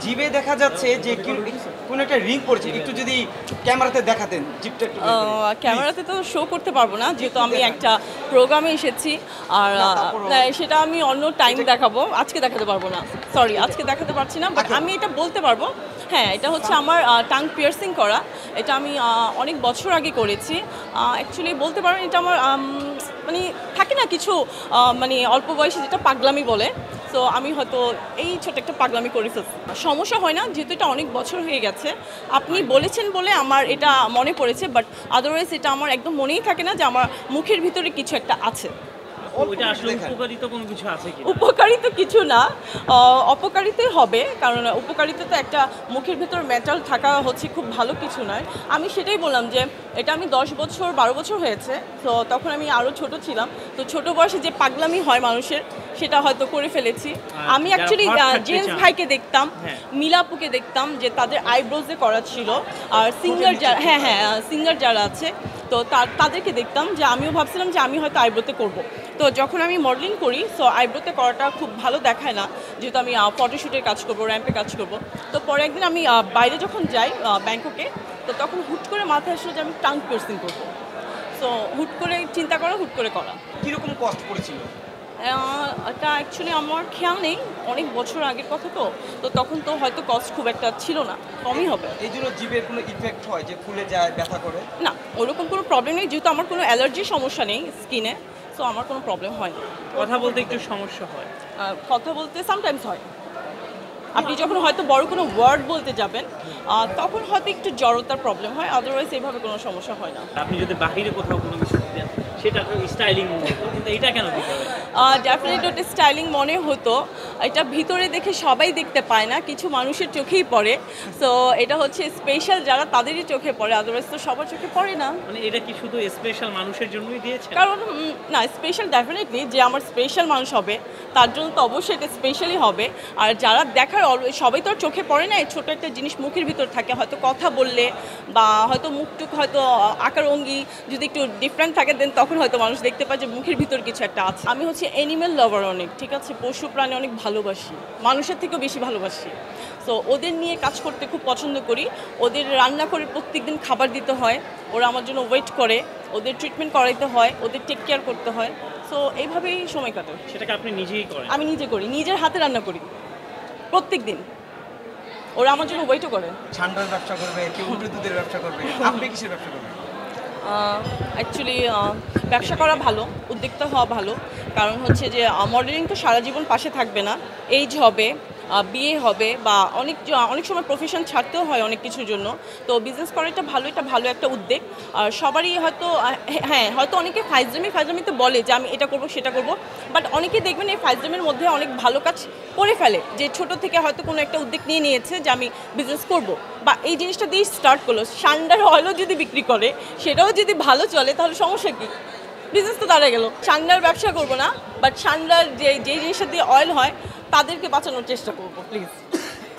জিভে দেখা যাচ্ছে যে কোন একটা রিং পড়ছে, একটু যদি ক্যামেরাতে দেখাতেন জিভটা একটু। ক্যামেরাতে তো শো করতে পারবো না, যেহেতু আমি একটা প্রোগ্রামে এসেছি। আর সেটা আমি অন্য টাইম দেখাবো, আজকে দেখাতে পারবো না। সরি, আজকে দেখাতে পারছি না, বাট আমি এটা বলতে পারবো। হ্যাঁ, এটা হচ্ছে আমার টাং পিয়ার্সিং করা। এটা আমি অনেক বছর আগে করেছি। অ্যাকচুয়ালি বলতে পারেন এটা আমার মানে থাকে না কিছু মানে অল্প বয়সে যেটা পাগলামি বলে। তো আমি হয়তো এই ছোট একটা পাগলামি করে ফেলছি। সমস্যা হয় না, যেহেতু এটা অনেক বছর হয়ে গেছে। আপনি বলেছেন বলে আমার এটা মনে পড়েছে, বাট আদারওয়াইজ এটা আমার একদম মনেই থাকে না যে আমার মুখের ভিতরে কিছু একটা আছে। ওইটা আসলে উপকারিত কোনো কিছু আছে কি? উপকারিত কিছু না, অপকারিতই হবে, কারণ উপকারিত তো একটা মুখের ভিতর মেটাল থাকা হচ্ছে খুব ভালো কিছু নয়। আমি সেটাই বললাম যে এটা আমি 10 বছর 12 বছর হয়েছে, তো তখন আমি আরও ছোট ছিলাম। তো ছোট বয়সে যে পাগলামি হয় মানুষের, সেটা হয়তো করে ফেলেছি। আমি অ্যাকচুয়ালি জেন্টস ভাইকে দেখতাম, মিলাপুকে দেখতাম যে তাদের আইব্রোজে করা ছিল। আর সিঙ্গার যারা, সিঙ্গার যারা আছে, তো তাদেরকে দেখতাম যে আমিও ভাবছিলাম যে আমি হয়তো আইব্রোতে করব। তো যখন আমি মডেলিং করি, সো আইব্রোতে করাটা খুব ভালো দেখায় না, যেহেতু আমি ফটোশ্যুটের কাজ করব, র্যাম্পে কাজ করব। তো পরে একদিন আমি বাইরে যখন যাই ব্যাংককে, তো তখন হুট করে মাথায় আসলো যে আমি টাং পিয়ার্সিং করব। সো হুট করে চিন্তা করা, হুট করে করা। কিরকম কষ্ট পড়েছিল? এটা অ্যাকচুয়ালি আমার খেয়াল নেই, অনেক বছর আগের কথা। তো তখন তো হয়তো কস্ট খুব একটা ছিল না, কমই হবে। এই জন্য জিভের কোনো ইফেক্ট হয় যে ফুলে যায়, ব্যথা করে? না, ওরকম কোনো প্রবলেম নেই, যেহেতু আমার কোনো অ্যালার্জির সমস্যা নেই স্কিনে। সো আমার কোনো প্রবলেম হয় না। কথা বলতে একটু সমস্যা হয়? কথা বলতে সামটাইমস হয়। আপনি যখন হয়তো বড় কোনো ওয়ার্ড বলতে যাবেন, তখন হয়তো একটু জড়তার প্রবলেম হয়, আদারওয়াইজ এইভাবে কোনো সমস্যা হয় না। আপনি যদি বাহিরে কোথাও কোনো কিছু দেন, সেটা স্টাইলিং মনে হতো, কিন্তু এটা কেন দিতে হবে? ডেফিনেটলি ওটা স্টাইলিং মনে হতো। এটা ভিতরে দেখে সবাই দেখতে পায় না, কিছু মানুষের চোখেই পড়ে। সো এটা হচ্ছে স্পেশাল যারা, তাদেরই চোখে পড়ে, আদারওয়াইজ তো সবার চোখে পড়ে না। মানে এটা কি শুধু স্পেশাল মানুষের জন্যই দিয়েছে? কারণ না, স্পেশাল ডেফিনেটলি যে আমার স্পেশাল মানুষ হবে, তার জন্য তো অবশ্যই এটা স্পেশালি হবে। আর যারা দেখার সবাই তো আর চোখে পড়ে না, এই ছোটো একটা জিনিস মুখের ভিতর থাকে, হয়তো কথা বললে বা হয়তো মুখটুক হয়তো আকার অঙ্গি যদি একটু ডিফারেন্ট থাকে, দেন তখন হয়তো মানুষ দেখতে পায় যে মুখের ভিতর কিছু একটা আছে। আমি হচ্ছে অ্যানিম্যাল লাভার অনেক, ঠিক আছে, পশু প্রাণী অনেক ভালোবাসি, মানুষের থেকেও বেশি ভালোবাসি। সো ওদের নিয়ে কাজ করতে খুব পছন্দ করি। ওদের রান্না করে প্রত্যেকদিন খাবার দিতে হয়, ওরা আমার জন্য ওয়েট করে, ওদের ট্রিটমেন্ট করাইতে হয়, ওদের টেক কেয়ার করতে হয়। সো এইভাবেই সময় কাটে। সেটাকে আপনি নিজেই করেন? আমি নিজে করি, নিজের হাতে রান্না করি প্রত্যেক দিন। ওরা আমার জন্য ওয়েটও করে। ঠান্ডার ব্যবসা করবে, কেউ উল্টো দুধের ব্যবসা করবে, আপনি কিসের ব্যবসা করবেন? অ্যাকচুয়ালি ব্যবসা করা ভালো, উদ্যোক্তা হওয়া ভালো। কারণ হচ্ছে যে মডেলিং তো সারা জীবন পাশে থাকবে না, এইজ হবে, বিয়ে হবে, বা অনেক সময় প্রফেশন ছাড়তেও হয় অনেক কিছুর জন্য। তো বিজনেস করাটা ভালো, এটা ভালো একটা উদ্যোগ। আর সবারই হয়তো হয়তো অনেকে ফাইজলামিতে বলে যে আমি এটা করব সেটা করব, বাট অনেকে দেখবেন এই ফাইজলামের মধ্যে অনেক ভালো কাজ করে ফেলে, যে ছোট থেকে হয়তো কোনো একটা উদ্যোগ নিয়েছে যে আমি বিজনেস করব, বা এই জিনিসটা দিয়ে স্টার্ট করলো। সান্ডার অয়েলও যদি বিক্রি করে, সেটাও যদি ভালো চলে, তাহলে সমস্যা কী? বিজনেস তো দাঁড়িয়ে গেল। সান্ডার ব্যবসা করবো না, বাট সান্ডার যে জিনিসটা দিয়ে অয়েল হয়, তাদেরকে বাঁচানোর চেষ্টা করবো, প্লিজ।